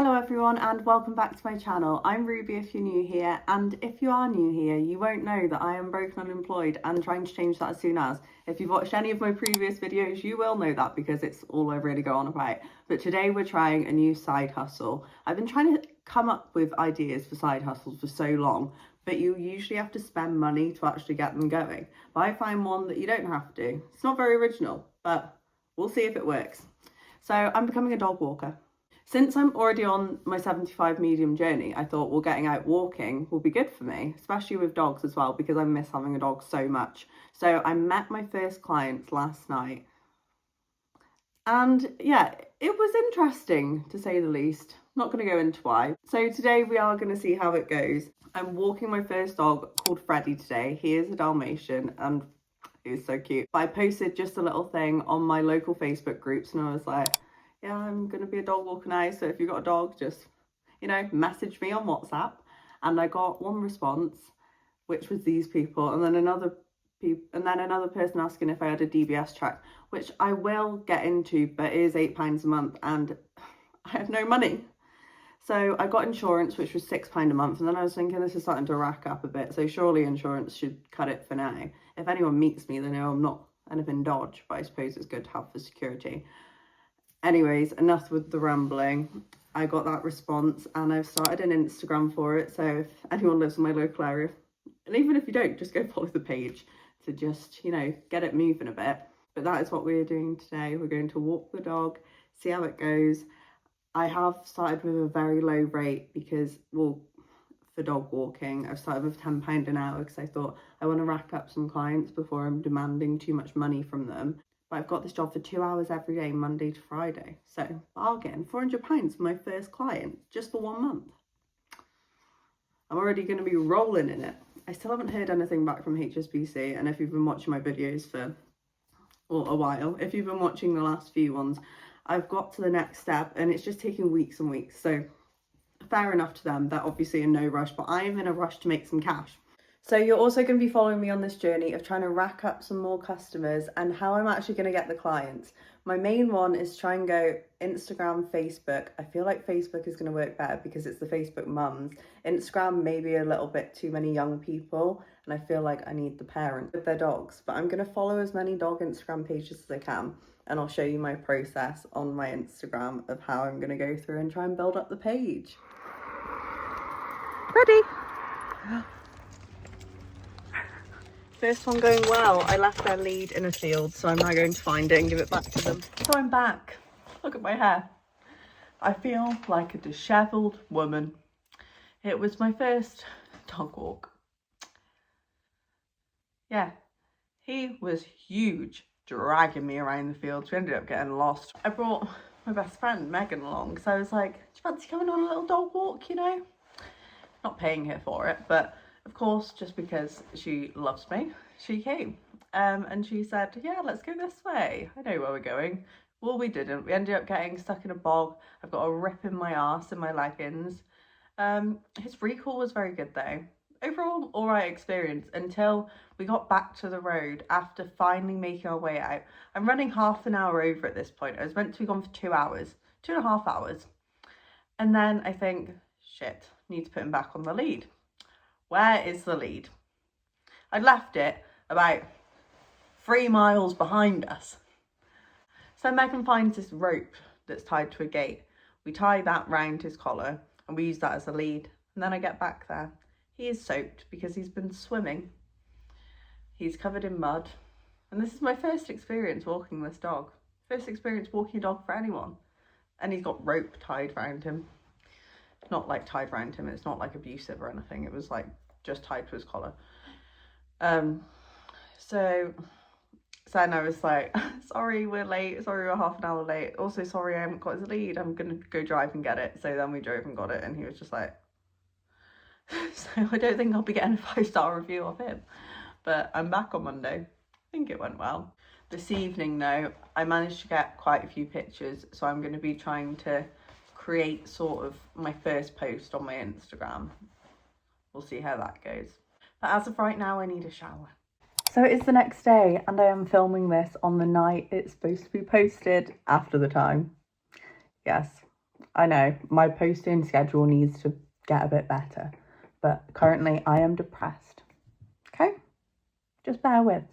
Hello everyone and welcome back to my channel. I'm Ruby if you're new here, and if you are new here you won't know that I am broke and unemployed and trying to change that as soon as. If you've watched any of my previous videos you will know that because it's all I really go on about. But today we're trying a new side hustle. I've been trying to come up with ideas for side hustles for so long, but you usually have to spend money to actually get them going. But I find one that you don't have to. It's not very original, but we'll see if it works. So I'm becoming a dog walker. Since I'm already on my 75 medium journey, I thought, well, getting out walking will be good for me, especially with dogs as well, because I miss having a dog so much. So I met my first clients last night. And yeah, it was interesting to say the least. Not going to go into why. So today we are going to see how it goes. I'm walking my first dog called Freddie today. He is a Dalmatian and he's so cute. I posted just a little thing on my local Facebook groups and I was like, yeah, I'm going to be a dog walker now. So if you've got a dog, just, message me on WhatsApp. And I got one response, which was these people. And then another person asking if I had a DBS check, which I will get into, but it is £8 a month and I have no money. So I got insurance, which was £6 a month. And then I was thinking this is starting to rack up a bit. So surely insurance should cut it for now. If anyone meets me, they know I'm not anything dodge, but I suppose it's good to have for security. Anyways, enough with the rambling. I got that response and I've started an Instagram for it. So if anyone lives in my local area, and even if you don't, just go follow the page to just, get it moving a bit. But that is what we're doing today. We're going to walk the dog, see how it goes. I have started with a very low rate because, well, for dog walking, I've started with £10 an hour because I thought I want to rack up some clients before I'm demanding too much money from them. But I've got this job for 2 hours every day, Monday to Friday. So bargain, £400 for my first client, just for 1 month. I'm already going to be rolling in it. I still haven't heard anything back from HSBC. And if you've been watching my videos for a while, if you've been watching the last few ones, I've got to the next step and it's just taking weeks and weeks. So fair enough to them. They're obviously in no rush, but I am in a rush to make some cash. So you're also going to be following me on this journey of trying to rack up some more customers and how I'm actually going to get the clients. My main one is try and go Instagram, Facebook. I feel like Facebook is going to work better because it's the Facebook mums. Instagram, maybe a little bit too many young people. And I feel like I need the parents with their dogs. But I'm going to follow as many dog Instagram pages as I can. And I'll show you my process on my Instagram of how I'm going to go through and try and build up the page. Ready? First one going well. I left their lead in a field, so I'm now going to find it and give it back to them. So I'm back. Look at my hair. I feel like a dishevelled woman. It was my first dog walk. Yeah, he was huge, dragging me around the fields. We ended up getting lost. I brought my best friend Megan along, so I was like, do you fancy coming on a little dog walk, Not paying her for it, but of course, just because she loves me, she came. And she said, yeah, let's go this way. I know where we're going. Well, we didn't. We ended up getting stuck in a bog. I've got a rip in my arse in my leggings. His recall was very good though. Overall, all right experience until we got back to the road after finally making our way out. I'm running half an hour over at this point. I was meant to be gone for 2 hours, 2.5 hours. And then I think, shit, need to put him back on the lead. Where is the lead? I'd left it about 3 miles behind us. So Megan finds this rope that's tied to a gate. We tie that round his collar and we use that as a lead. And then I get back there. He is soaked because he's been swimming. He's covered in mud. And this is my first experience walking this dog. First experience walking a dog for anyone. And he's got rope tied around him. Not like tied around him, it's not like abusive or anything, it was like just tied to his collar. So then I was like, sorry we're late, sorry we're half an hour late, also sorry I haven't got his lead, I'm gonna go drive and get it. So then we drove and got it and he was just like, so I don't think I'll be getting a 5-star review of him, but I'm back on Monday. I think it went well. This evening though, I managed to get quite a few pictures, so I'm going to be trying to create sort of my first post on my Instagram. We'll see how that goes. But as of right now, I need a shower. So it is the next day and I am filming this on the night it's supposed to be posted after the time. Yes, I know my posting schedule needs to get a bit better, but currently I am depressed. Okay, just bear with.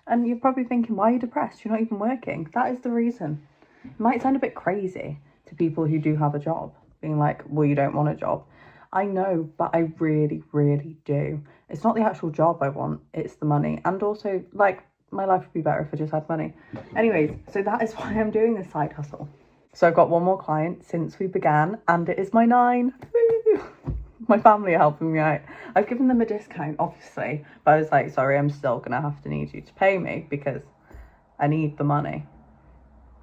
And you're probably thinking, why are you depressed? You're not even working. That is the reason. It might sound a bit crazy to people who do have a job, being like, well, you don't want a job. I know, but I really, really do. It's not the actual job I want, it's the money. And also, like, my life would be better if I just had money. Anyways, so that is why I'm doing this side hustle. So I've got one more client since we began, and it is my 9. Woo! My family are helping me out. I've given them a discount, obviously, but I was like, sorry, I'm still gonna have to need you to pay me because I need the money.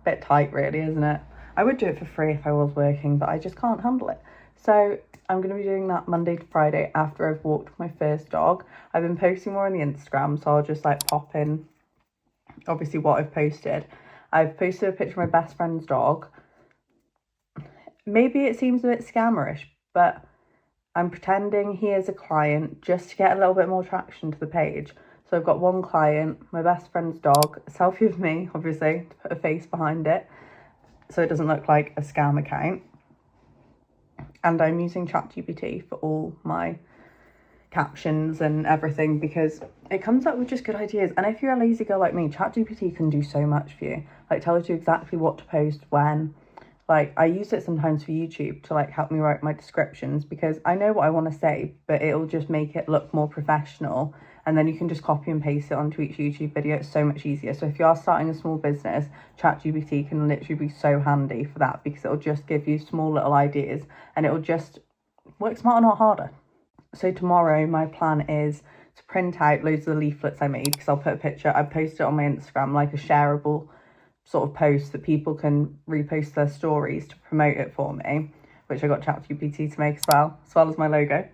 Bit tight, really, isn't it? I would do it for free if I was working, but I just can't handle it. So I'm going to be doing that Monday to Friday after I've walked my first dog. I've been posting more on the Instagram, so I'll just like pop in obviously what I've posted. I've posted a picture of my best friend's dog. Maybe it seems a bit scammerish, but I'm pretending he is a client just to get a little bit more traction to the page. So I've got one client, my best friend's dog, a selfie of me, obviously, to put a face behind it so it doesn't look like a scam account. And I'm using ChatGPT for all my captions and everything because it comes up with just good ideas. And if you're a lazy girl like me, ChatGPT can do so much for you. Like, tells you exactly what to post when. Like, I use it sometimes for YouTube to like help me write my descriptions because I know what I want to say, but it'll just make it look more professional. And then you can just copy and paste it onto each YouTube video. It's so much easier. So if you are starting a small business, ChatGPT can literally be so handy for that because it'll just give you small little ideas and it'll just work smarter, not harder. So tomorrow my plan is to print out loads of the leaflets I made because I'll put a picture. I posted it on my Instagram, like a shareable sort of post that people can repost their stories to promote it for me, which I got ChatGPT to make as well as my logo.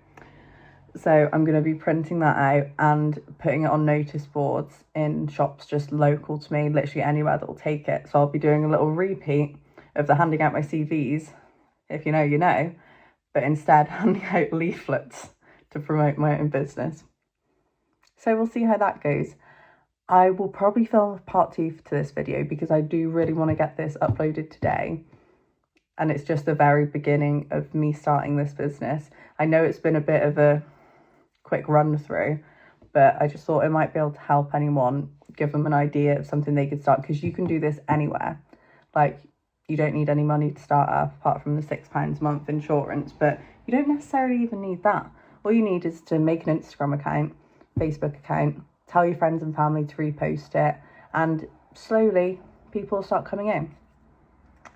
So I'm going to be printing that out and putting it on notice boards in shops just local to me, literally anywhere that will take it. So I'll be doing a little repeat of the handing out my CVs, if you know, you know, but instead handing out leaflets to promote my own business. So we'll see how that goes. I will probably film part 2 to this video because I do really want to get this uploaded today. And it's just the very beginning of me starting this business. I know it's been a bit of a quick run through, but I just thought it might be able to help anyone, give them an idea of something they could start, because you can do this anywhere. Like, you don't need any money to start up apart from the £6 a month insurance, but you don't necessarily even need that. All you need is to make an Instagram account, Facebook account, tell your friends and family to repost it, and slowly people will start coming in.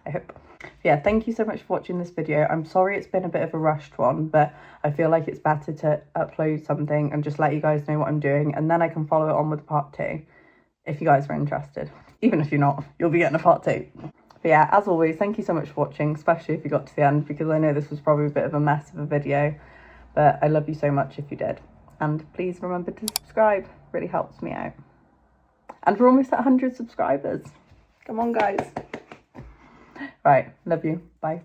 I hope. Yeah, thank you so much for watching this video. I'm sorry it's been a bit of a rushed one, but I feel like it's better to upload something and just let you guys know what I'm doing, and then I can follow it on with part 2 if you guys are interested. Even if you're not, you'll be getting a part 2. But yeah, as always, thank you so much for watching, especially if you got to the end, because I know this was probably a bit of a mess of a video, but I love you so much if you did. And please remember to subscribe, really helps me out. And we're almost at 100 subscribers. Come on, guys. Right, love you. Bye.